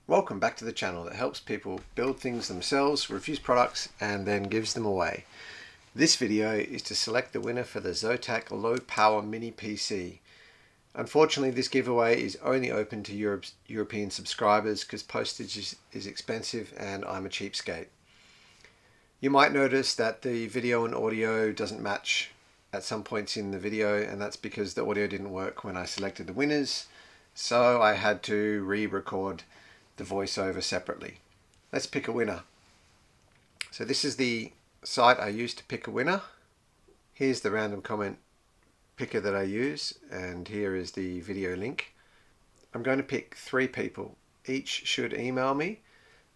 Welcome back to the channel that helps people build things themselves, reviews products, and then gives them away. This video is to select the winner for the Zotac Low Power Mini PC. Unfortunately, this giveaway is only open to European subscribers because postage is expensive and I'm a cheapskate. You might notice that the video and audio doesn't match at some points in the video, and that's because the audio didn't work when I selected the winners, so I had to re-record the voiceover separately. Let's pick a winner. So this is the site I use to pick a winner. Here's the random comment picker that I use, and here is the video link. I'm going to pick 3 people. Each should email me.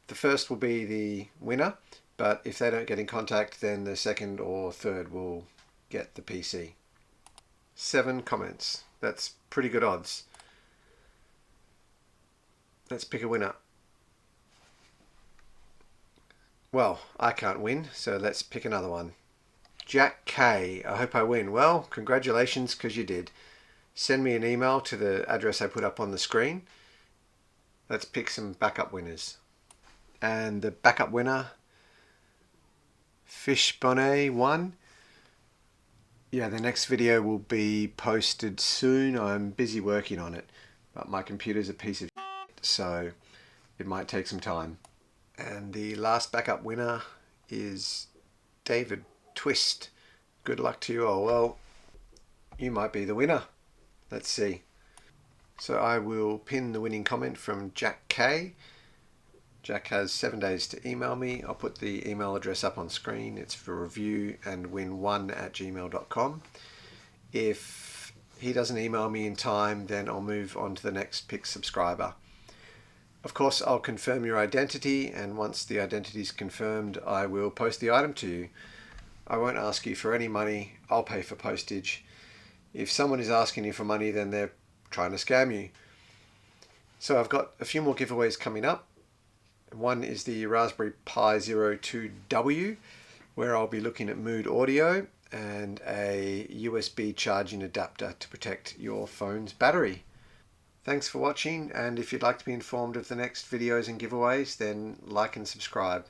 The first will be the winner, but if they don't get in contact, then the second or third will get the PC. 7 comments. That's pretty good odds. Let's pick a winner. Well, I can't win, so let's pick another one. Jack K. I hope I win. Well, congratulations, because you did. Send me an email to the address I put up on the screen. Let's pick some backup winners. And the backup winner, Fishbonnet 1. Yeah, the next video will be posted soon. I'm busy working on it, but my computer's a piece of shit, so it might take some time. And the last backup winner is David Twist. Good luck to you all. Well, you might be the winner. Let's see. So I will pin the winning comment from Jack K. Jack has 7 days to email me. I'll put the email address up on screen. It's for reviewandwin1@gmail.com. If he doesn't email me in time, then I'll move on to the next pick subscriber. Of course, I'll confirm your identity, and once the identity is confirmed, I will post the item to you. I won't ask you for any money. I'll pay for postage. If someone is asking you for money, then they're trying to scam you. So I've got a few more giveaways coming up. One is the Raspberry Pi 02W, where I'll be looking at mood audio and a USB charging adapter to protect your phone's battery. Thanks for watching, and if you'd like to be informed of the next videos and giveaways, then like and subscribe.